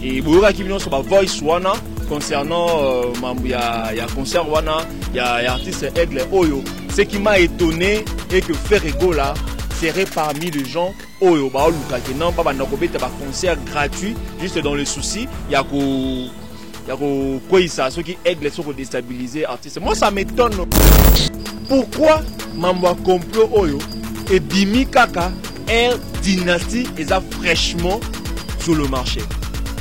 et Boura qui vient sur ma voice wana concernant il y a concert wana il y a artiste Aigle Oyo. Ce qui m'a étonné est que Ferrego là serait parmi les gens Oyo ba luka que non pas bandakobeta ba concert gratuit juste dans le souci il y a quoi ça ceux qui Aigle sont déstabilisés artistes. Moi ça m'étonne. Pourquoi Mambo complot Oyo et Bimi Kaka Air Dynasty est fraîchement sur le marché?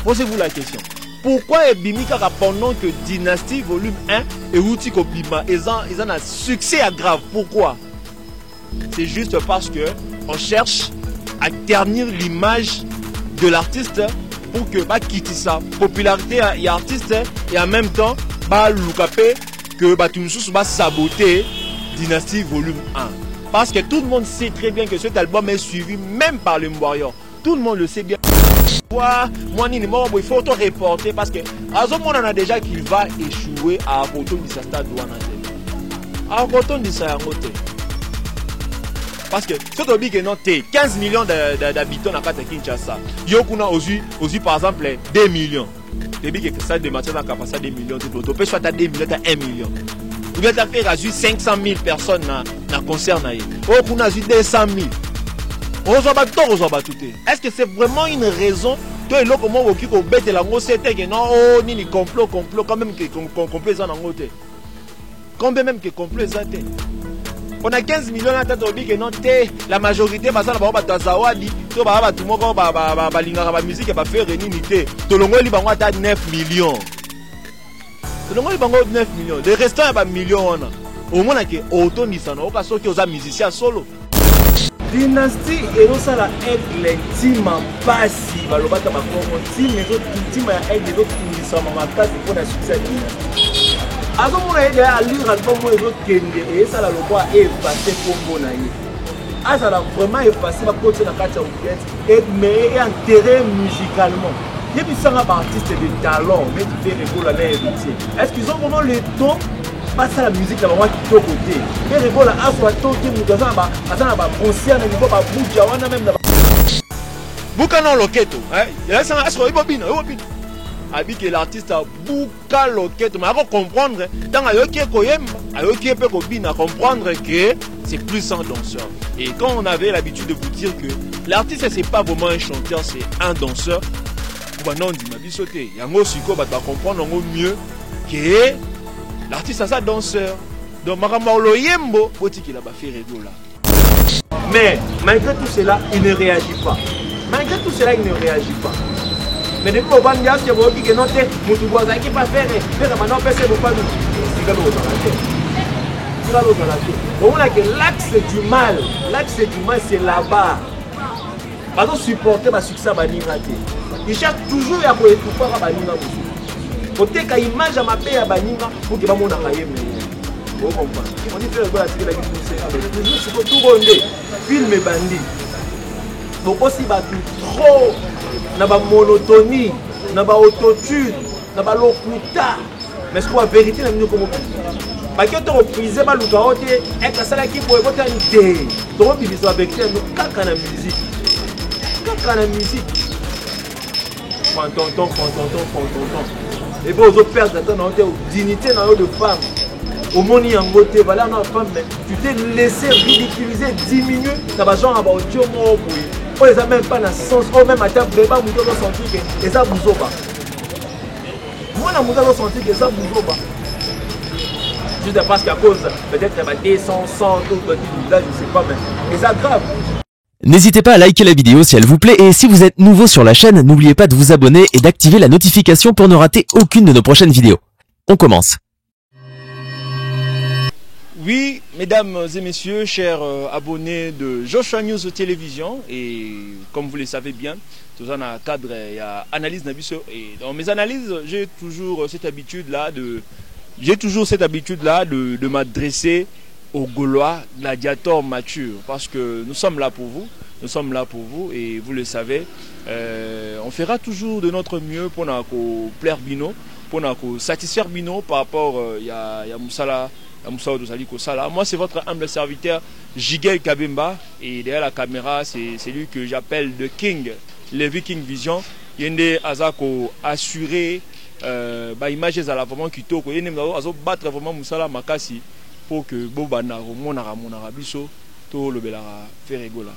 Posez-vous la question. Pourquoi Ebimi Kaka pendant que Dynasty volume 1 et Outi Kopima ils ont un succès grave? Pourquoi? C'est juste parce que on cherche à ternir l'image de l'artiste pour que bah quitter sa popularité et artiste et en même temps bah Lukape que bah tout le monde va saboter Dynasty volume 1. Parce que tout le monde sait très bien que cet album est suivi même par les Warriors. Tout le monde le sait bien. Moi, il faut auto-reporter parce que on a déjà qu'il va échouer à Akoton de sa stade à Akoton de sa moté. Parce que ce qui est noté 15 millions d'habitants à Kinshasa. Yokuna aussi par exemple 2 millions. Depuis que ça démarre dans la capacité de 2 millions, tu peux soit à 2 millions, à 1 million. Ou bien tu as fait 500 000 personnes dans le concert. On a 200 000. Est-ce que c'est vraiment une raison que l'on comment vous qui bête la c'était que non oh ni complot quand même que complot ça dans côté. Combien même que complot ça t'es. On a 15 millions à tête que non t'es la majorité bah ça ba tazawadi to ba tout moko ba lingara ba musique ba faire réunité. To longo li bango ata 9 millions. To longo li bango 9 millions. Les restants ba millions on a. Au moins que auto ni ça non ka soki oza musicien solo. Dynasty et la Aigle Tima Passi, Balobata Makongo, Tima Aigle et d'autres qui sont en place pour la succès. Avant mon aide à lire l'album et autres Kende, et ça la loi est passé pour mon aïe. Ah, ça l'a vraiment effacé ma côté dans la carte et mais enterré musicalement. Il y a des artistes de talent, mais qui fait rigoler à l'héritier. Est-ce qu'ils ont vraiment le temps? Pas ça la musique là moi qui côté mais les gars là à soit tout qui nous ça ba ça ba concert na niveau ba buja wana même na Bukano Loketo hein il a ça asko ibobina abi que l'artiste a Buka Loketo mais à comprendre dans ayoki koyemba ayoki pe ko bina comprendre que c'est plus un danseur et quand on avait l'habitude de vous dire que l'artiste c'est pas vraiment un chanteur c'est un danseur bah non dit ma bisoté yango siko ba comprendre mieux que l'artiste a sa danseur. Donc Maramalo Yembo, qu'il a fait Ferrego là. Mais malgré tout cela, il ne réagit pas. Malgré tout cela, il ne réagit pas. Mais depuis qu'on va dire que vous dites que non, vous ne qui pas faire maintenant, personne ne va pas nous. On a que l'axe du mal, c'est là-bas. Par exemple, supporter ma succès à Baninga. Il cherche toujours à pouvoir étouffer à Baninga. Côté quand image à ma paix à Baninga pour que mon aïe on comprend. On dit que la série la toujours c'est tout rondé film et bandit. Donc aussi battu trop na ba monotonie, na ba autotune, na ba lokuta. Mais ce qu'on vérité na nous comme parce que tu reprises ba luka ote et que ça là qui pour voter une idée. Donc il faut avec nous kaka na musique. Kaka na musique. Prends ton temps. Et vous autres perdre ta dignité dans de femme. Au monde y a un côté, voilà une femme, mais tu t'es laissé ridiculiser, diminuer, ça va genre avoir autre chose. On les a même pas dans le sens, on même à ta prépa, vous devez sentir que ça bouge pas. Moi, on a senti que ça bouge pas. Juste parce qu'à cause, peut-être qu'elle va descendre, 100, tout petit, là, je sais pas, mais c'est grave. N'hésitez pas à liker la vidéo si elle vous plaît et si vous êtes nouveau sur la chaîne, n'oubliez pas de vous abonner et d'activer la notification pour ne rater aucune de nos prochaines vidéos. On commence. Oui, mesdames et messieurs, chers abonnés de Joshua News Télévision, et comme vous le savez bien, tout ça dans le cadre, il y a analyse Nabiso, et dans mes analyses, j'ai toujours cette habitude-là de m'adresser aux Gaulois gladiateurs matures, parce que nous sommes là pour vous, et vous le savez, on fera toujours de notre mieux pour nous plaire Bino, pour nous satisfaire Bino par rapport à Moussala. Moi c'est votre humble serviteur Jigel Kabemba et derrière la caméra c'est lui que j'appelle The King, le Viking Vision yende azako assurer image ezala vraiment kitoko yende azo battre vraiment musala makasi pour que bobana monara biso to lobelara Ferregola.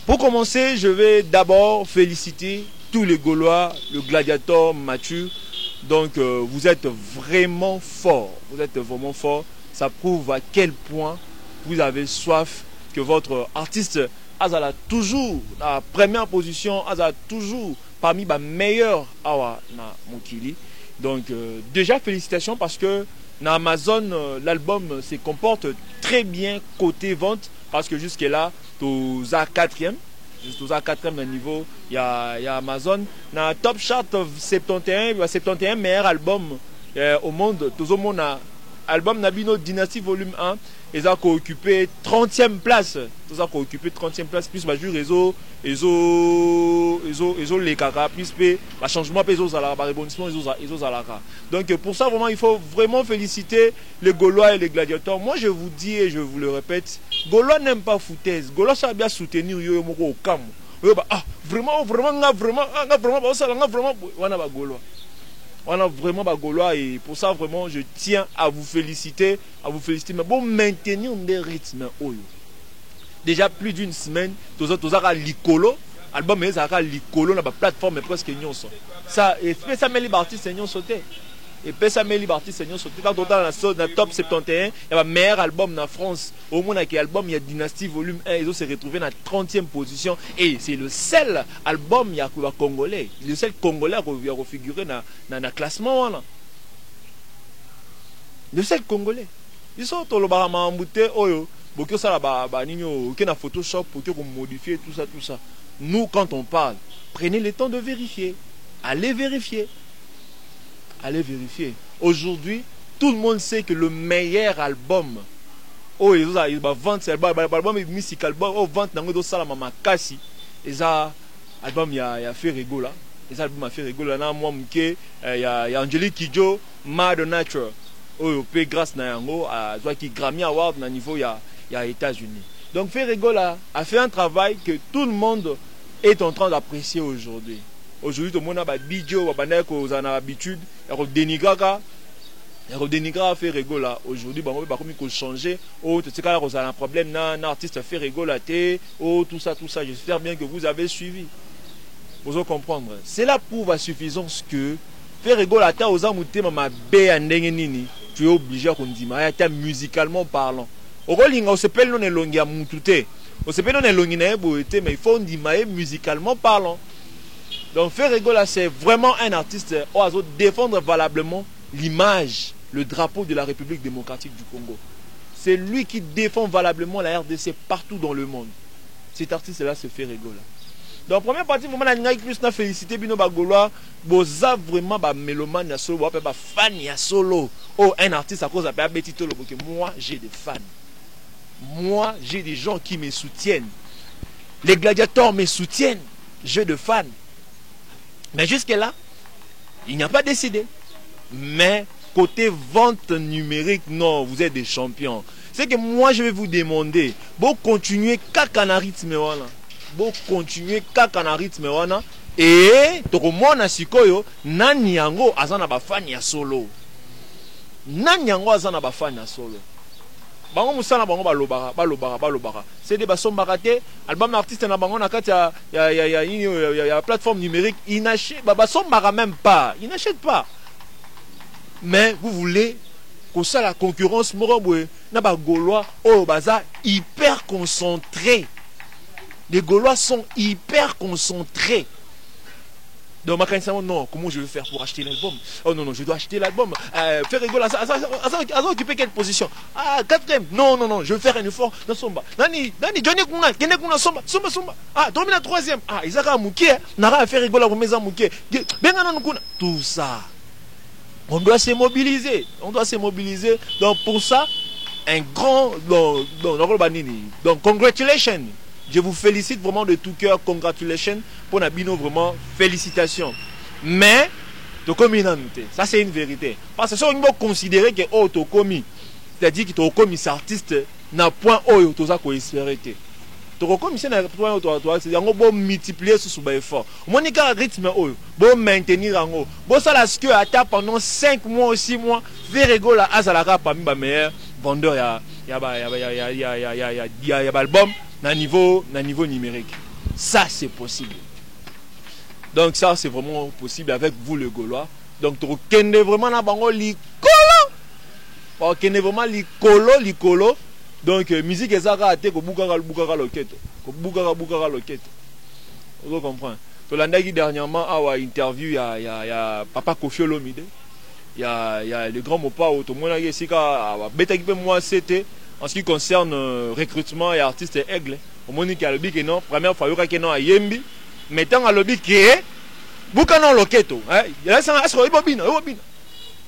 Pour commencer, je vais d'abord féliciter tous les Gaulois, le gladiateur mature. Donc vous êtes vraiment forts, vous êtes vraiment forts. Ça prouve à quel point vous avez soif, que votre artiste azala toujours la première position, azala toujours parmi les meilleurs awa na mokili. Donc déjà félicitations parce que na Amazon l'album se comporte très bien côté vente parce que jusque là tu as quatrième. Juste au quatrième niveau, il y a Amazon. Dans Top Chart 71 meilleur album au monde. Tout le monde a album Nabino Dynasty Volume 1. Ils ont occupé 30e place. Ils ont occupé 30e place. Plus majeur réseau, ils ont les caca. Plus le changement, ils ont la rebondissement, ils ont la. Donc pour ça, vraiment, il faut vraiment féliciter les Gaulois et les gladiateurs. Moi, je vous dis et je vous le répète, Gaulois n'aime pas foutaise. Gaulois ça bien soutenir yo au cam. Vraiment, on a vraiment Gaulois et pour ça vraiment je tiens à vous féliciter, mais bon maintenir des rythmes. Déjà plus d'une semaine, tous les licolo, album mais ça licolo na plateforme presque nyonso. Ça et ça met les artistes nyonso sauter. Et puis ça met les artistes nyonso sauter. Quand on dans la top 71, il y a meilleur album en France. Au moins qui album il y a Dynasty volume 1, ils ont se retrouvé dans la 30e position et c'est le seul album il y a congolais, le seul congolais qui a refiguré dans le classement là. Le seul congolais. Ils sont tout le barama embouté oyo, beaucoup ça là nino qui na Photoshop pour que modifier tout ça. Nous quand on parle, prenez le temps de vérifier. Allez vérifier. Aujourd'hui, tout le monde sait que le meilleur album, il va vendre cet album, musical album, vente dans le salama makasi, album il y a Ferregola, les albums a Ferregola, là moi il y a Angelique Kidjo, Mad Nature, paye grâce na yango à qui Grammy Award na niveau il y a États-Unis. Donc Ferregola a fait un travail que tout le monde est en train d'apprécier aujourd'hui. Aujourd'hui, tout le monde a des vidéos, vous avez l'habitude, il y a des dénigrants à faire rigoler. Aujourd'hui, il faut changer. Oh, tu sais, quand vous avez un problème, un artiste fait rigoler, tout ça. J'espère bien que vous avez suivi. Vous allez comprendre. C'est la prouve à suffisance que faire rigoler, tu es obligé de dire, musicalement parlant. On se peut non longi à Moutouté. On se peut non longi à Boété, mais il faut dire musicalement parlant. Donc Ferregola c'est vraiment un artiste qui va défendre valablement l'image, le drapeau de la République démocratique du Congo. C'est lui qui défend valablement la RDC partout dans le monde. Cet artiste-là c'est Ferregola. Donc première partie, vraiment la plus na félicité bino bagolois, boza vraiment ba mélomane ya solo, ba fan ya solo. Oh un artiste à cause de la Betty Tolo parce que moi j'ai des fans. Moi j'ai des gens qui me soutiennent. Les gladiateurs me soutiennent. J'ai des fans. Mais jusque-là, il n'y a pas décidé. Mais côté vente numérique, non, vous êtes des champions. C'est que moi, je vais vous demander, vous continuez qu'à rythme, vous continuez qu'à rythme, et tout le monde a sikoyo, nanyango azana ba fan ya solo. Nanyango azana ba fan ya solo. Bango musana bango balobara. C'est des basons baratés. Album artiste na bango na kati ya plateforme numérique. Ils n'achètent basons bara même pas. Ils n'achètent pas. Mais vous voulez que ça la concurrence morobwe na ba Gaulois oh baza hyper concentrés. Les Gaulois sont hyper concentrés. Donc, non, comment je vais faire pour acheter l'album? Oh non, je dois acheter l'album. Faire rigoler, ça va occuper quelle position? Ah, quatrième. Non, je vais faire un effort dans Somba. Nani, Johnny Kuna, Somba. Ah, dormi la troisième. Ah, Isaka Mouké, Nara faire rigoler pour mes Mouké. Tout ça. On doit se mobiliser. Donc, pour ça, un grand. Donc, congratulations. Je vous félicite vraiment de tout cœur. Congratulations pour Nabino, vraiment félicitations. Mais, ça c'est une vérité. Parce que si on considérer que oh, c'est-à-dire que tu commis cet artiste n'a point oh, tu as espéré. comme si c'est un bon multiplier sous bas effort. Monica rythme bon maintenir en haut. Bon ça là ce que attend pendant 5 mois ou 6 mois, Ferrego là azalaka parmi les meilleurs vendeurs il y a album na niveau numérique. Ça c'est possible. Donc ça c'est vraiment possible avec vous le Gaulois. Donc tu connais vraiment na bango likolo. Pas connais vraiment likolo. Donc musique ezaka ate ko bukaka loketo. Ko bukaka loketo. Vous comprenez? To landaki dernièrement awa interview ya Papa Koffi Olomide. Il y a le grand Mopa au Tomona Yesika betaki pe moi c'était en ce qui concerne recrutement et artistes aigle. Au Monique a lobby que non, première fois yoka que non a Yembi, mettant à lobby que bukana loketo, hein. Il y a ça est bobina.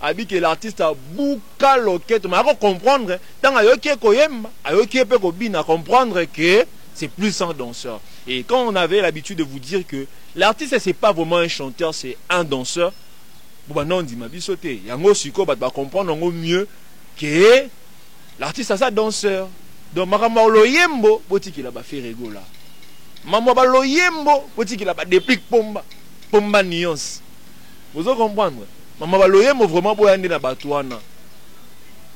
Abi que l'artiste a buka loketo, mais à comprendre dans a yoki ko yemba, a yoki pe ko bina comprendre que c'est plus un danseur. Et quand on avait l'habitude de vous dire que l'artiste c'est pas vraiment un chanteur, c'est un danseur. Bon non, on dit ma bisoté, yango siko va comprendre mieux que l'artiste a sa danseur. Donc makambo loyembo botiki la ba Ferrego là. Maman ba loyembo botiki la ba déplique pomba nuance. Vous comprenez? Maman ba loyembo vraiment boyande na batouana.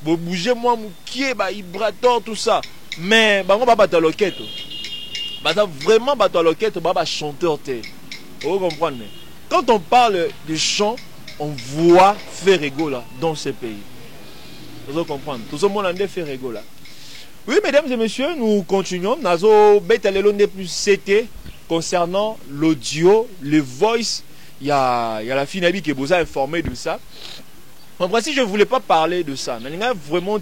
Bo bouger moi moukié ba vibrateur tout ça. Mais bango ba bata loketo. Bata vraiment bata loketo ba chanteur té. Vous comprenez? Quand on parle de chant, on voit Ferrego là dans ce pays. Vous comprenez? Tout ce monde a Ferrego là. Oui, mesdames et messieurs, nous continuons. Nazo Betalelonde plus CT concernant l'audio, le voice. Il y a la Finabi qui vous a informé de ça. En principe, je ne voulais pas parler de ça. Mais vraiment,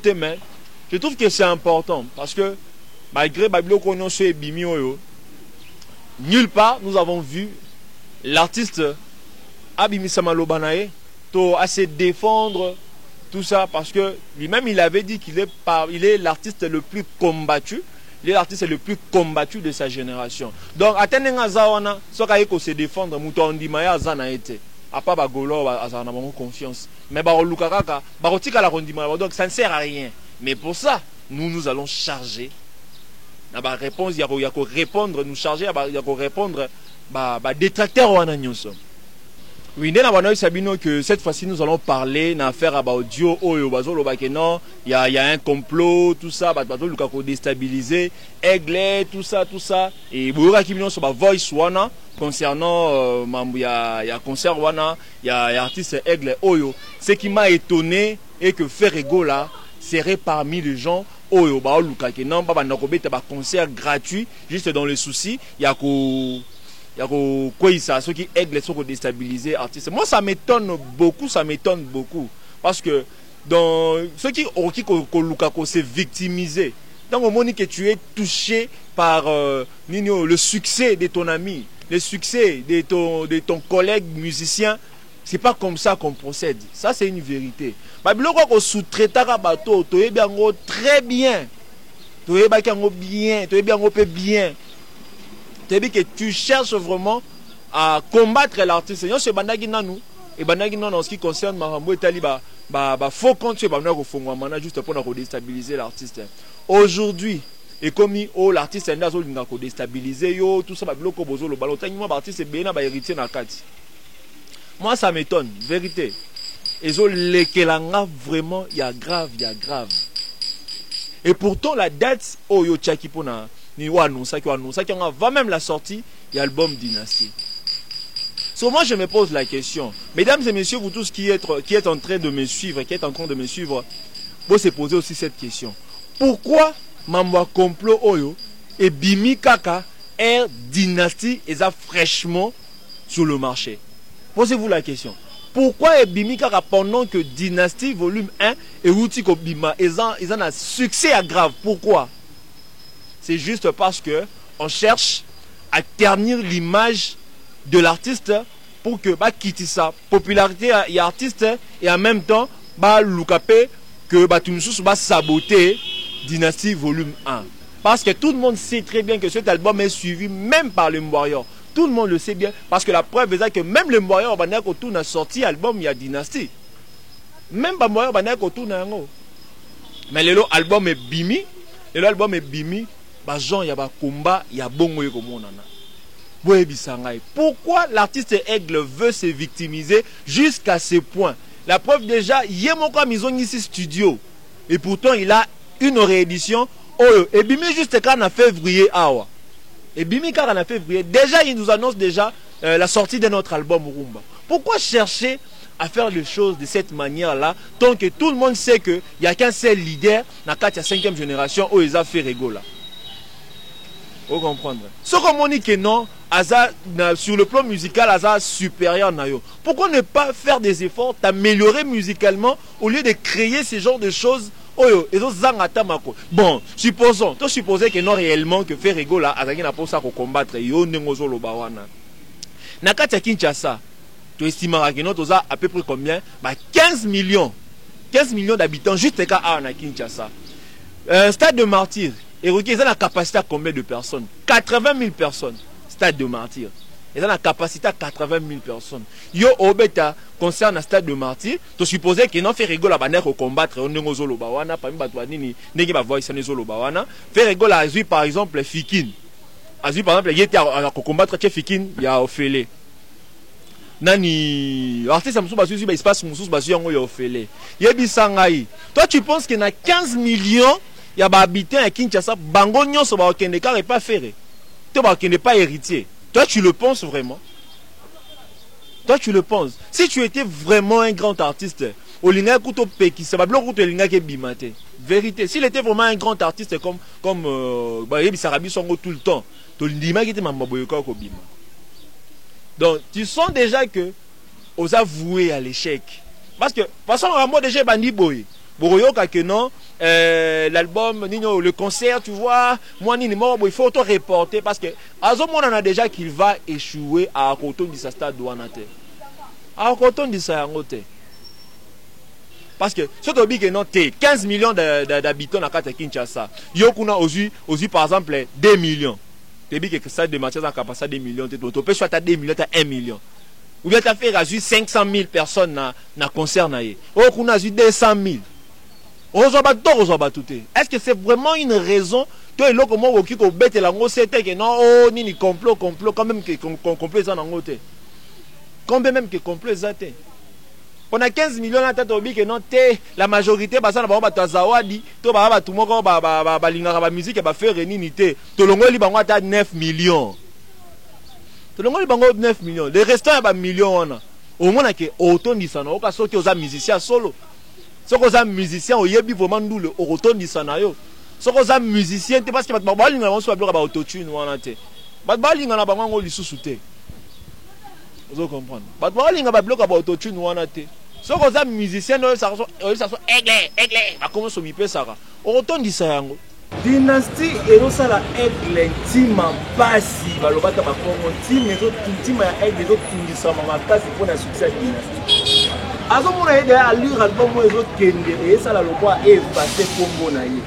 je trouve que c'est important parce que malgré Babilo Konyoso et Bimio, nulle part nous avons vu l'artiste Abimi Samalobanae à se défendre. Tout ça parce que lui-même il avait dit qu'il est l'artiste le plus combattu. Il est l'artiste le plus combattu de sa génération. Donc Atenenga Zawana, ce qu'il faut se défendre, Mouton Dimaya Zana été. À part Bagolo, Azana a confiance. Mais Barolukaka, Barotika la Rondimaya, donc ça ne sert à rien. Mais pour ça, nous allons charger. La réponse, il y a qu'à répondre, nous charger, il y a qu'à répondre, détracteur ou anagnoso. Oui, Sabino, que cette fois-ci nous allons parler d'une affaire à audio, il y a un complot, tout ça, déstabiliser, aigle, tout ça. Et Boura qui sur ma voice wana concernant il y a concert wana, il y a artiste aigle Oyo. Ce qui m'a étonné est que Ferrego là serait parmi les gens Oyo ba luka que non pas concert gratuit juste dans les soucis, il y a quoi ça, ceux qui aiglent sont déstabilisés artistes. Moi ça m'étonne beaucoup parce que dans ceux qui s'est victimisé, dans le moment que tu es touché par le succès de ton ami, le succès de ton collègue musicien, c'est pas comme ça qu'on procède. Ça c'est une vérité. Babilo ko sous-traitera bateau, tu es bien très bien. Tu es bien. Que tu cherches vraiment à combattre l'artiste. Et en ce qui concerne Mahambo et Taliba, faut continuer juste pour déstabiliser l'artiste. Aujourd'hui, et comme l'artiste est déstabilisé, tout ça, moi ça m'étonne, vérité. Et vraiment, il y a grave. Et pourtant, la date, Tchakipona. Ni annonce qui va même la sortie de l'album Dynasty. So, moi je me pose la question, mesdames et messieurs, vous tous qui êtes en train de me suivre, vous se posez aussi cette question. Pourquoi Mamwa Complot Oyo et Bimi Kaka Air Dynasty est fraîchement sur le marché? Posez-vous la question. Pourquoi Bimi Kaka pendant que Dynasty volume 1 et Outiko Bima ils ont un succès grave? Pourquoi? C'est juste parce que on cherche à ternir l'image de l'artiste pour que quitter sa popularité et artiste et en même temps loukape que Tunsus saboter Dynasty volume 1. Parce que tout le monde sait très bien que cet album est suivi même par les Warriors. Tout le monde le sait bien parce que la preuve est que même les Warriors a sorti album il y a Dynasty. Même les Warriors a sorti. Mais l'album est bimi. ba gens ya ba combat ya bongo yeko monana. Boye bisangai. Pourquoi l'artiste Aigle veut se victimiser jusqu'à ce point? La preuve déjà, Yemoko Mizong ici studio. Et pourtant, il a une réédition. Oh, et Bimi juste quand on a février, awa. Et Bimi quand on a février, déjà, il nous annonce déjà la sortie de notre album Rumba. Pourquoi chercher à faire les choses de cette manière-là, tant que tout le monde sait qu'il n'y a qu'un seul leader, dans la 5e génération, où ils ont fait rigolo là. Vous comprenez? Ce qu'on dit que non, sur le plan musical, Aza supérieur nayo. Pourquoi ne pas faire des efforts, t'améliorer musicalement au lieu de créer ce genre de choses? Bon, supposons que non réellement que faire rigolo là, Aza n'a pas ça pour combattre. Yo nengozo lo bawana. Nakati Kinshasa, tu estimeras que nous à peu près combien? 15 millions d'habitants juste à Kinshasa. Stade de Martyrs. Et ils ont la capacité à combien de personnes? 80 000 personnes. Stade de Martyrs. Ils ont la capacité à 80 000 personnes. Yo obeta concerne le stade de Martyrs. Tu supposes qu'ils n'ont fait rigoler à banner au combattre. On ne zolo bawana. Parmi batouani ni ba voix ici zolo bawana. Fait rigoler à Azui par exemple Fikin. Azui par exemple il était à combattre chez Fikin. Il y a Ophélie. Nani artiste amsou basu il se passe moussous basu yango yo Ophélie. Yebi sangai. Toi tu penses qu'il y a 15 millions? Il y a des habitants à Kinshasa, bango nyonso ba okende car est pas ferré. Toi ba okende pas héritier. Toi tu le penses vraiment? Toi tu le penses? Si tu étais vraiment un grand artiste, Olinga kuto peki, ça va bloquer kuto Olinga ke bimate. Vérité, s'il était vraiment un grand artiste comme ba yebi sarabi songo tout le temps, to lima ki était mamaboyoka ko bima. Donc tu sens déjà que os a voué à l'échec. Parce que façon moi déjà bandi boy. Boroyoka que non, l'album, le concert, tu vois, moi, il faut auto-reporter parce que, à ce moment, on a déjà qu'il va échouer à Koton de sa stade douanate. À Koton de sa yangote. Parce que, ce que tu non, 15 millions d'habitants à Kinshasa. Yokuna aussi, par exemple, 2 millions. Tu dis que ça de matière en capacité 2 millions. Tu peux soit à 2 millions, tu as 1 million. Ou bien tu as fait 500 000 personnes dans le concert. Ou tu as 200 000. Est-ce que c'est vraiment une raison que l'on comment au Kiko bête la c'était que non oh ni complot quand même que complot ça n'angote combien même que complot ça on a 15 millions à tête au bic que non la majorité basa na ba zawadi to ba tout moko ba linga ba musique ba faire renité to longo li bango ata 9 millions to longo li bango 9 millions les restants ba millions on a au moins que autant dit ça non ka soki aux musiciens solo. Si vous êtes musicien, vous avez vraiment le retour de Sanayo. Si vous êtes musicien, c'est parce que vous avez un autotune. Vous avez un autotune. Vous comprenez? Vous avez un autotune. Si vous êtes musicien, vous avez un comment se miper ça? Au retour de Sanayo. Dynastie et ça la aigle team basi balobata ba kongo team et autres team ya aigle les autres team ça mama kasi pour la succès dynastie azo mona ide allure album les autres kende et ça la lokwa effacer kombo na ye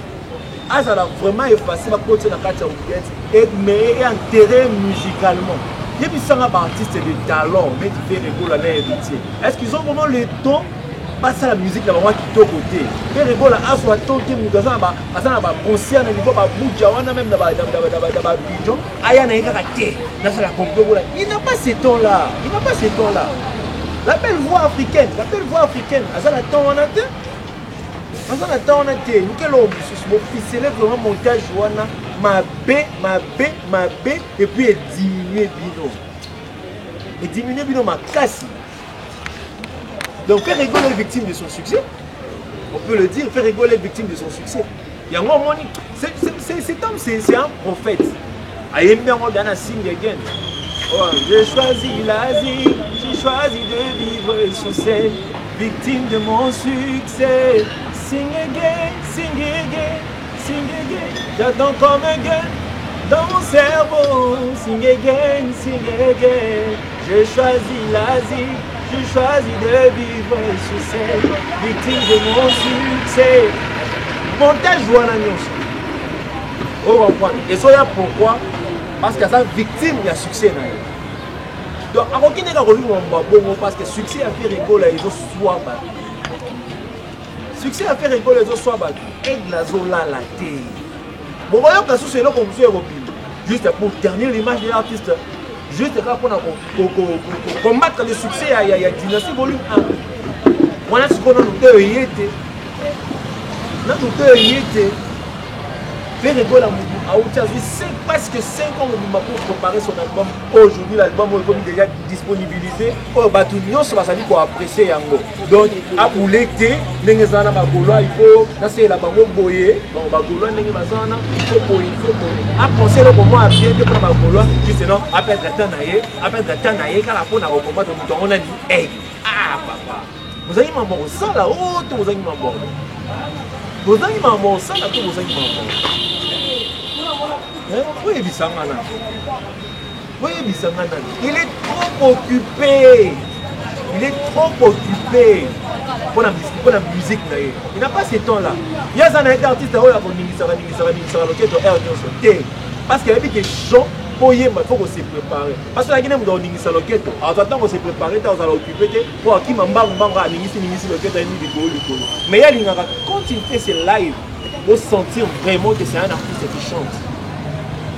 asa la vraiment effacer ba côté na kati ya audience et mais enterré musicalement il y a des artistes de talent mais qui fait rigoler les héritiers est-ce qu'ils ont vraiment le temps passer la musique là-bas qui est au côté. Et rigole à soit tant que nous avons ba concert na niveau ba buja wana même na ba bijon aya na ikakate na ça la complot là. Il n'a pas ce temps là. Il n'a pas ce temps là. La belle voix africaine, ça la temps on a té. Ça la temps on a té. Nous quel homme mon fils vraiment montage wana ma B et puis diminuer bino. Et diminuer bino ma casse. Donc faire rigoler les victimes de son succès, on peut le dire, faire rigoler les victimes de son succès. Il y a un moment, cet homme c'est un prophète. J'ai choisi l'Asie, j'ai choisi de vivre sur scène, victime de mon succès. Sing again, sing again, sing again. J'attends comme un gun dans mon cerveau. Sing again, j'ai choisi l'Asie. Je choisis de vivre sur scène, victime de mon succès. Montage Joana Nyonso. Vous comprenez? Et ça, pourquoi? Parce que ça victime de succès. Donc, avant qu'il n'y ait pas de parce que succès a fait rigoler les autres soit battus. Succès a fait rigoler les autres soit battus. Et la zola la terre. Bon, voyons que c'est là qu'on vous juste pour ternir l'image de l'artiste. Juste pour combattre le succès, il y a Dynastie volume 1. Voilà ce qu'on a noté, il était. Faire rigoler à presque 5 ans pour préparer son album. Aujourd'hui, l'album est déjà disponibilisé. Oh, Batunion, ça va dire qu'on apprécie Yango. Donc, à vous l'été, il faut c'est la bango boyer. Bon, il faut boyer. À penser le moment à bien que pour Bagolo, justement, après Gatanaye, quand la peau n'a pas combattu, on a dit, hey, ah, papa, vous avez maman ça là, oh, vous avez maman. Vous avez maman ça là, vous avez maman. Oui, il est trop occupé. Pour la musique. Il n'a pas ce temps-là. Il y a un artiste qui parce qu'il y a des gens il faut qu'on se prépare. Parce que la Guinée, on a loquette. Alors, attends qu'on se prépare, on va l'occuper. Pour qui m'a mais quand il fait ses lives, il faut sentir vraiment que c'est un artiste qui chante.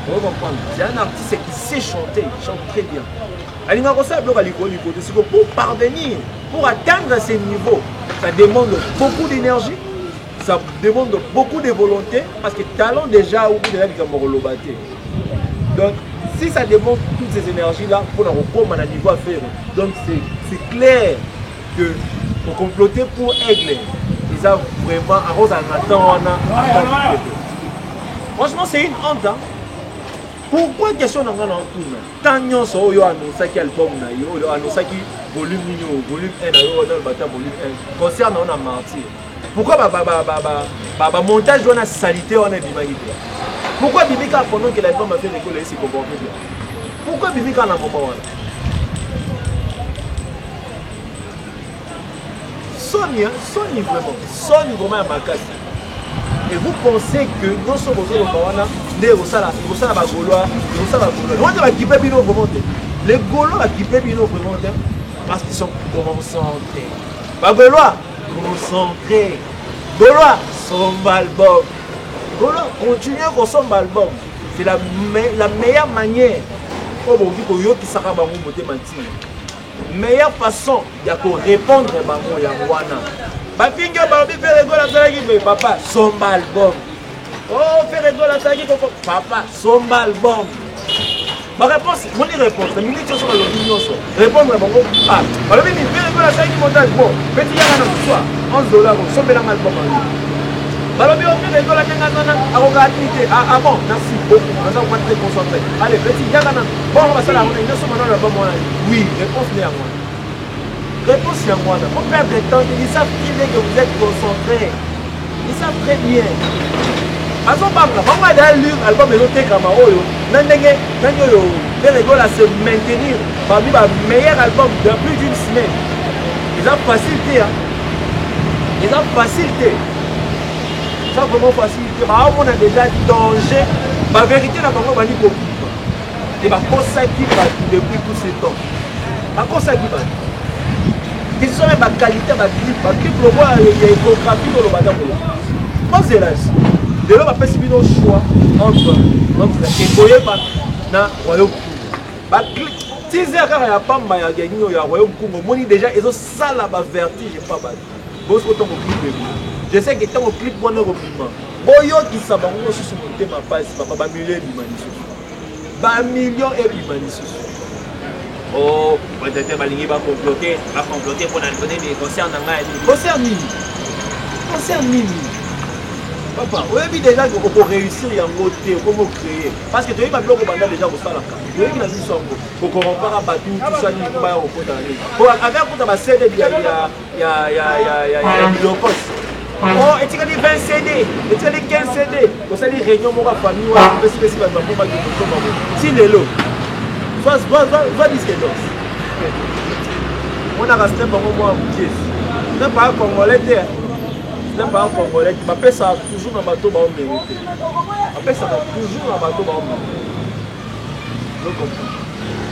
Vous comprenez? C'est un artiste qui sait chanter, il chante très bien. Pour parvenir, pour atteindre ces niveaux, ça demande beaucoup d'énergie, ça demande beaucoup de volonté, parce que talent déjà, ou déjà, donc, si ça demande toutes ces énergies-là, il faut reprendre à niveau à faire. Donc, c'est clair que pour comploter pour Aigle, ils ont vraiment arrosé un matin. Franchement, c'est une honte. Hein? Pourquoi question n'a pas tourné? Tant que nous avons annoncé album, nous avons annoncé volume 1, volume 1, concert on a martyr. Pourquoi montage on a salité, on a bimagi? Pourquoi Bimika pendant que l'album a fait rigoler ses comportements? Pourquoi Bimika n'a pas moment? Sony vraiment à ma casse. Et vous pensez que non seulement les Gaulois, les Gaulois qui peuvent remonter parce qu'ils sont concentrés. Les Gaulois concentrés. Gaulois sont album. Gaulois continuez à consommer album. C'est la meilleure manière pour vous dire que ça va vous meilleure façon de répondre à Yangoana. Bafinga Babi fait rigoler à Salagi, papa, son album. Oh, fait rigoler à Salagi, papa, son album. Ma réponse, mon réponse, la minute sur l'opinion, répondre à mon groupe. Ah, alors, il fait rigoler à Salagi, montage, bon, petit yana ce soir, $11, son bel album. Alors, on fait rigoler à Rogatité. Ah bon, merci beaucoup, on va très concentré. Allez, petit yana, bon, on va se la rendre, il ne se maintenant l'album. Oui, réponse n'est à moi. Réponse à moi, il faut perdre le temps, ils savent qu'il est que vous êtes concentrés. Ils savent très bien. À son moment, on va d'ailleurs lire l'album de l'autre Kamaro, Nandenge, les rigoles à se maintenir parmi les meilleurs albums de plus d'une semaine. Ils ont facilité. Ils ont facilité. Ça vraiment facilité. On a déjà danger. La vérité, la parole va dire beaucoup. Et la cause qui va depuis tous ces temps. La cause qui va. Ils sont même la qualité de la clip, le roi, il y a une échographie dans le badam. Posez là. De là, on va faire un choix entre Écoyé et le Royaume Congo. Si il y a un peu de Royaume Congo, déjà, ils ont ça là, vertige. Je sais que tant au clip, on a un compliment. Boyo qui s'en va, on se monter ma page, ma million de millions et de oh, peut-être que va comploter pour donner des concerts dans la concert Nini. Papa, vous avez déjà pour réussir à monter, comment créer. Parce que tu n'as pas déjà pour ça. Tu as dit ça pour qu'on repart à battre tout ça, il faut pas au côté. Pour avec un CD, il y a une poste. Oh, et tu as dit 20 CD, et tu as dit 15 CD. Vous avez dit réunion, mon famille, on peut se laisser pour si les lots. Va disque d'os. On a resté pour moi en pièce. Ce n'est pas un Congolais. Ce n'est pas un Congolais. Je m'appelle ça toujours dans le bateau. Je m'appelle ça toujours dans le bateau. Je comprends.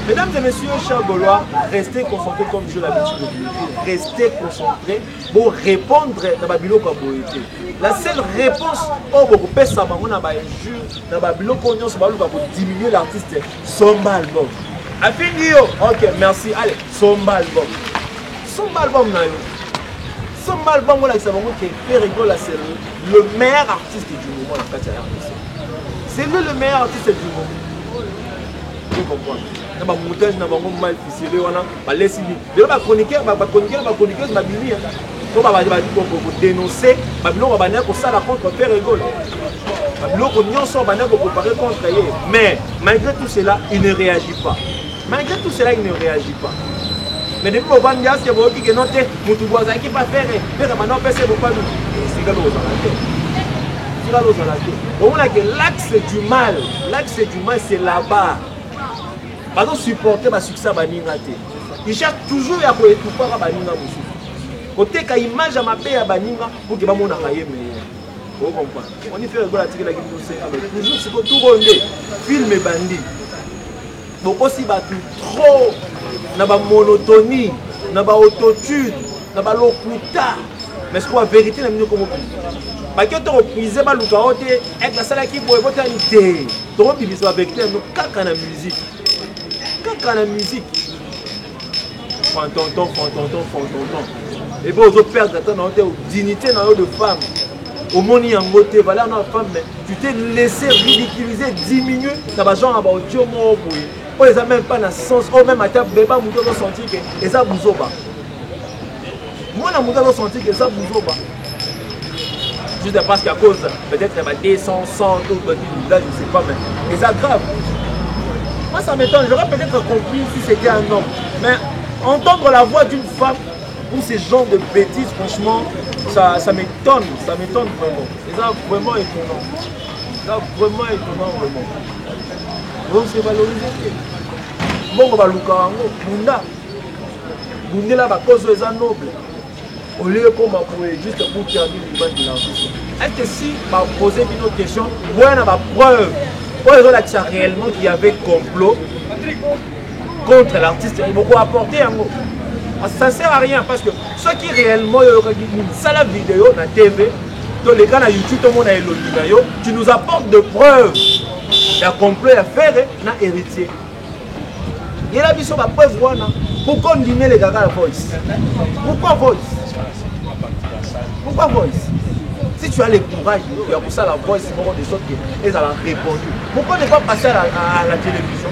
Mesdames et messieurs, chers Gaulois, restez concentrés comme je l'habitude de vous le dire. Restez concentrés pour répondre à Babilo Kaboïté. La seule réponse au Bokopé Sabango na Baïjur, na Babilo Kognon, c'est pour diminuer l'artiste. Somba album. Affinio, ok, merci. Allez, Somba album. Somba album, Somba album, on a dit que Ferrigo, c'est le meilleur artiste du moment. C'est lui le meilleur artiste du moment. Vous comprenez? Na ba montage na bango mal ficelé wana ba laisser ni le ba chroniqueur ba bili to ba dénoncer ba biloko ba na ko sala contre Ferrigo ba biloko nyonso ba na ko comparer contre lui, mais malgré tout cela il ne réagit pas. Mais depuis au bande que vous qui noté mutu boza qui pas faire mais maintenant pèse beaucoup nous c'est galo za la on a que l'axe du mal c'est là-bas. Pas supporter ma succès à Baninga. Il cherche toujours à étouffer à Baninga. Côté quand image à ma paix à Baninga pour que mon arraillé meilleur. Vous comprenez? On y fait la tigre la guide avec toujours ce que tout rondé. Film et bandit. Donc aussi battu trop. N'a pas monotonie, n'a pas autotune, n'a pas l'okuta. Mais ce qu'on a vérité n'a mieux comme vous. Parce que tu as reprisé ma loukaote avec la salle qui peut voter une idée. Tu as reprisé la vérité nous caca la musique. Quand la musique, fantonton. Et puis aux autres pères de dignité de femme. Au monde il y a un côté, voilà une femme, mais tu t'es laissé ridiculiser, diminuer. Tu as gens à Bautio, moi, ils n'ont même pas de sens. Oh, même à ta bébé, ils ont senti que ça vous oba. Moi, je me senti que ça vous oba. Juste parce qu'à cause, peut-être qu'il y a des 100, je ne sais pas, mais c'est grave. Moi ça m'étonne, j'aurais peut-être compris si c'était un homme. Mais entendre la voix d'une femme pour ces genres de bêtises, franchement, ça m'étonne vraiment. C'est ça vraiment étonnant. Donc c'est valorisé. Bon, on va Bunda là, cause des nobles. Au lieu qu'on m'a juste pour terminer l'image de l'artiste. Est-ce que si m'a posé une autre question, on a ma preuve. Là, réellement qu'il y avait complot contre l'artiste, il faut apporter un mot. Ça ne sert à rien parce que ceux qui réellement ça la vidéo na TV, dans les cas na YouTube, tout le monde a éloigné, tu nous apportes de preuves. Il y a complot à faire, na héritier. Il y a la vision de preuve. Pourquoi on dit les gars à Voice? Pourquoi Voice? Si tu as le courage, il y a pour ça la voix, c'est des autres qui ont répondu. Pourquoi ne pas passer à la télévision?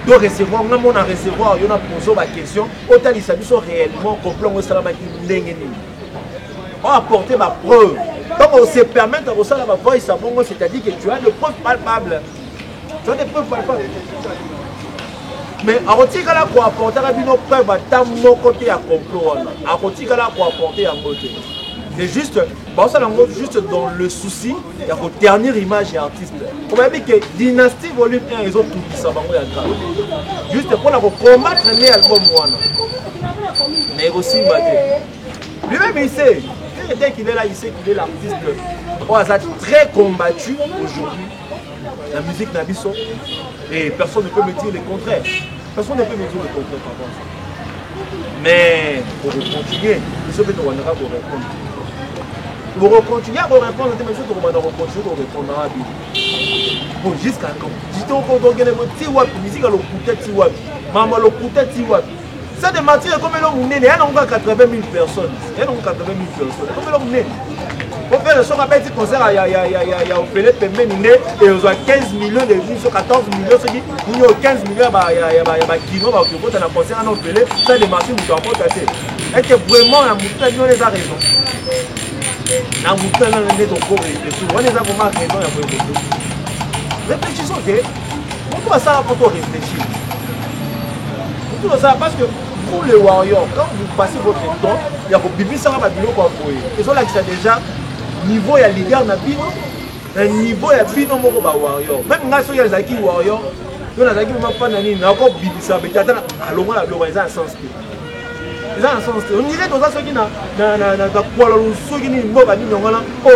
De recevoir, on a recevoir, il y a posé la question, autant ils sont réellement complets, on a apporté ma preuve. Donc on se permet de recevoir la voix, c'est-à-dire que tu as des preuves palpables. Mais à Rotikala pour apporter une preuve à ta côté à complot, à Rotikala pour apporter un côté. C'est juste, juste dans le souci, il y a une dernière image et artiste. On va dire que Dynastie Volume 1, ils ont tout dit ça. Juste pour combattre les albums. Mais aussi, lui-même, il sait. Dès qu'il est là, il sait qu'il est l'artiste. On a très combattu aujourd'hui. La musique Nabiso. Et personne ne peut me dire le contraire. Personne ne peut me dire le contraire par rapport à ça. Mais pour continuer, il se fait de répondre. Pour continuer à répondre, mais je vais continuer à répondre. Bon, jusqu'à quand? Je te dis musique à l'occulté, maman l'occulté, ça de matière comme l'homme né, il y a 80 000 personnes. Il y a 80 000 personnes. Comme l'homme né. Pour faire le son, on a petit concert, il y a Opélé Pembe Né, et ils ont 15 millions de vues sur 14 millions. Il y a 15 millions, il y a Kino, il y a un concert à Opélé, ça de matière, vous doit pas tâcher. Est-ce que vraiment la mouton a raison? La mouton a raison, on a vraiment raison. Réfléchissons, ok? Pourquoi ça pour réfléchir? Pourquoi ça? Parce que pour les Warriors, quand vous passez votre temps, il y a vos bibis, ça va bien quoi pour eux. Ils sont là qui sont déjà niveau, il y a l'égard na bino, un niveau, il y a bino moko ba Warrior. Même là, il y a les acquis Warrior, il y a les acquis pas nani, il y a encore bibi ça, mais il y a un sens. Ils ont un sens. On dirait dans ce qui n'a pas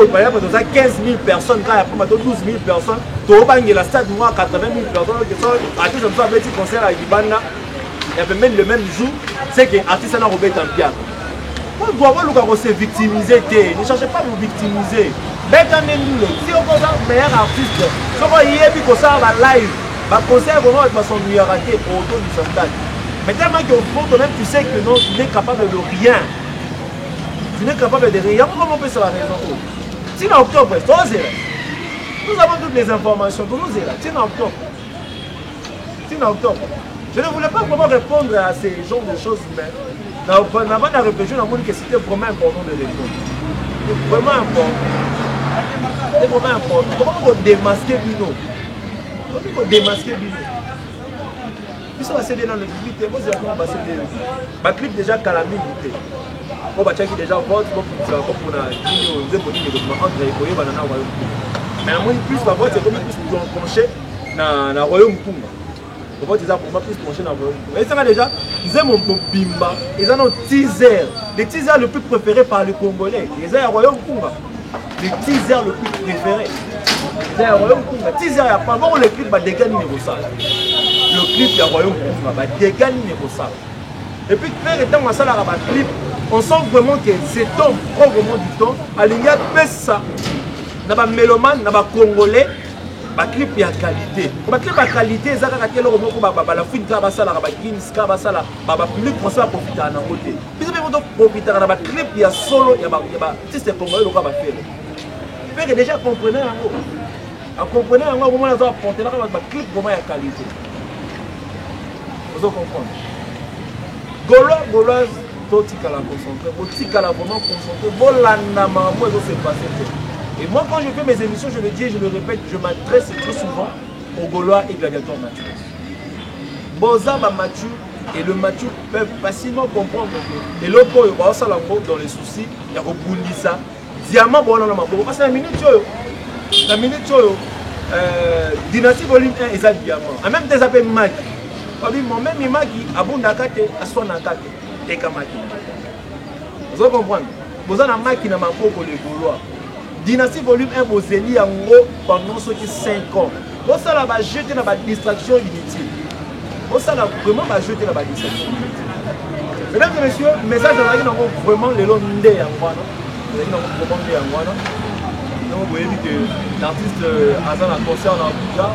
de 15 000 personnes, quand il y a 12 000 personnes, tu as la stade 80 000 personnes qui sont artistes comme ça, un petit concert à Ibana, et même le même jour, c'est que l'artiste a Robert Tampia. On doit voir le se victimiser, ne cherchez pas à vous victimiser. Si on a un meilleur artiste, si on a un concert live, un concert vraiment avec son meilleur raté autour du central. Mais tellement qu'au fond, toi-même, tu sais que non, tu n'es capable de rien. Tu n'es capable de rien. Comment on peut se la raison? Si en octobre, nous avons toutes les informations. Si en octobre. Je ne voulais pas vraiment répondre à ces genres de choses, mais avant de réfléchir, on a dit que c'était vraiment important de répondre. C'est vraiment important. C'est vraiment important. Comment on démasquer Bino? Comment on démasquer Bino? Ils sont assez dans le public, moi j'ai encore passé des clips déjà calamité. On va checker déjà vote pour la mais à moins plus la vote c'est comme plus penché dans le royaume Kumba. Le vote déjà pour moi plus penché dans le royaume Kumba. Et ça déjà, ils aiment mon bimba, ils ont un teaser, les teasers le plus préféré par les Congolais. Ils ont un royaume Kumba, les teasers le plus préféré. Ils ont un royaume Kumba, teaser il y a pas bon le clip va dégager niveau ça. Le clip il y a royaume Kumba va dégager niveau ça. Et puis faire étant dans ça là clip, on sent vraiment que cet homme prend vraiment du temps. Aligné fait ça. Dans les mélomanes, dans les Congolais, les clips il y a qualité. Les clips à qualité, ils ont la fouine qui va ça la Kins, qui va ça la public français va profiter à côté. Puis ils vont profiter dans les clips il y a solo, il y a si c'est Congolais le va faire. Faire déjà comprenez en comprenez en moment là ça porter là les clips vraiment il y a qualité. Vous comprenez? Gauloise, Totika la concentré, Totika la vraiment concentré, Bolanda moi ça s'est passé. Et moi quand je fais mes émissions, je le dis et je le répète, je m'adresse très souvent aux Gaulois et gladiateurs matures. Boza Mathieu et le Mathieu peuvent facilement comprendre que et l'autre il va ça dans les soucis, il y a Robundisa, Diamant bon dans ma peau. Parce que la minute Dynastie volume 1 et ça diamant. En même temps ça s'appelle Maki. Moi-même, il m'a dit, Abundakate, Aswanakate, Tekamaki. Vous comprenez? Vous avez un maki dans ma propre les Gaulois. Dynastie volume 1, vous avez dit en gros pendant ceux qui 5 ans. Vous avez jeté dans la distraction inutile. Vous avez vraiment jeté dans la distraction inutile. Mesdames et messieurs, message de la vraiment le long de Yangwana. Vous voyez que l'artiste a un concert en Abuja,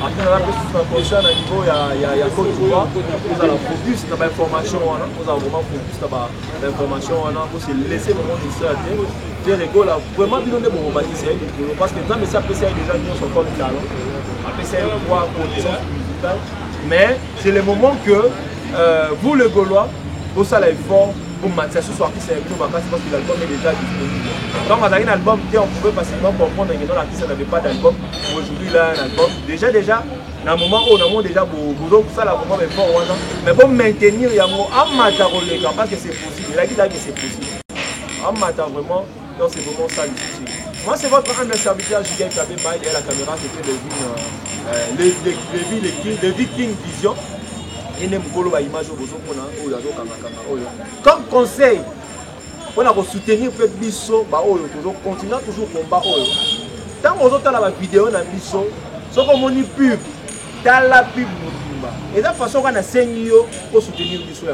après on a un concert à niveau il y a Côte d'Ivoire, vous avez focus dans l'information, vous avez vraiment focus dans l'information, vous se laisser vraiment distraire. C'est rigolo, vraiment bien de vous bâtir, parce que dans mes appréciés déjà nous sommes encore le talent, appréciés pour conditions musicales, mais c'est le moment que vous les Gaulois, vous savez fort. Pour Mathieu, ce soir, c'est parce que l'album est déjà disponible. Donc, on a un album, on pouvait facilement comprendre que l'artiste n'avait pas d'album. Aujourd'hui, il a un album. Déjà, dans le moment où on a déjà beaucoup, ça, là, vraiment, mais pour maintenir, il y a un matin, parce que c'est possible. Il a dit là que c'est possible. Un matin, vraiment, donc c'est vraiment ça le souci. Moi, c'est votre un serviteur, Julien Kabé, et la caméra, c'était le Viking Vision. Comme conseil, on a soutenir le biso, continuer toujours combat. Tant qu'on a la vidéo dans le biso, ce qu'on a pub, dans la pub, et de la façon qu'on a saigné pour soutenir le biso.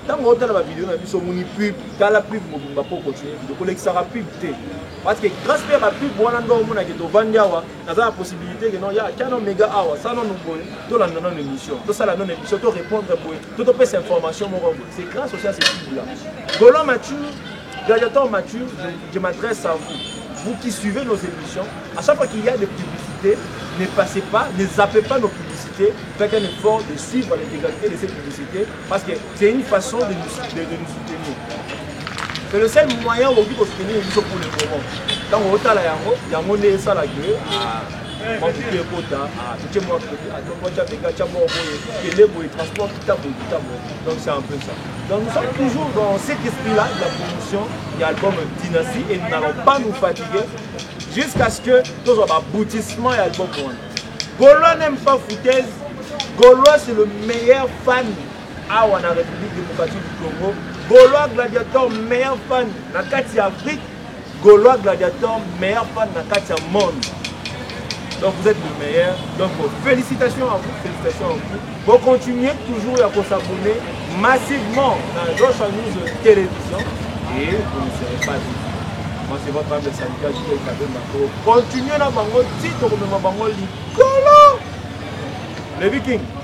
Tant qu'on a la vidéo dans le biso, on a pub, dans la pub, pour continuer. Donc on a pub. Parce que grâce à la pub, on a la possibilité que il y a un méga hour, ça non nous dans une émission, tout ça la non émission, tout répondre tout peut ces informations, c'est grâce aussi à ces pubs-là. Gaulois Mathieu, gladiateur Mathieu, je m'adresse à vous, vous qui suivez nos émissions, à chaque fois qu'il y a des publicités, ne passez pas, ne zappez pas nos publicités, faites un effort de suivre l'intégralité de ces publicités, parce que c'est une façon de nous soutenir. C'est le seul moyen où on peut soutenir les pour le moment. Quand on a la yango, il y a ça la gueule. Donc c'est un peu ça. Donc nous sommes toujours dans cet esprit-là de la promotion de l'album Dynastie et nous n'allons pas nous fatiguer jusqu'à ce que nous ayons un aboutissement et l'album. Gaulois n'aime pas foutaise. Gaulois c'est le meilleur fan en République démocratique du Congo. Gaulois Gladiator, meilleur fan dans Kati Afrique. Gaulois Gladiator, meilleur fan dans Kati monde. Donc vous êtes le meilleur. Donc félicitations à vous, félicitations à vous. Vous continuez toujours à vous abonner massivement dans Joshua News Télévision et vous ne serez pas dit. Moi c'est votre âme de syndicat du Macro. Continuez dans Bango, titre comme Bango Licolo. Les Vikings.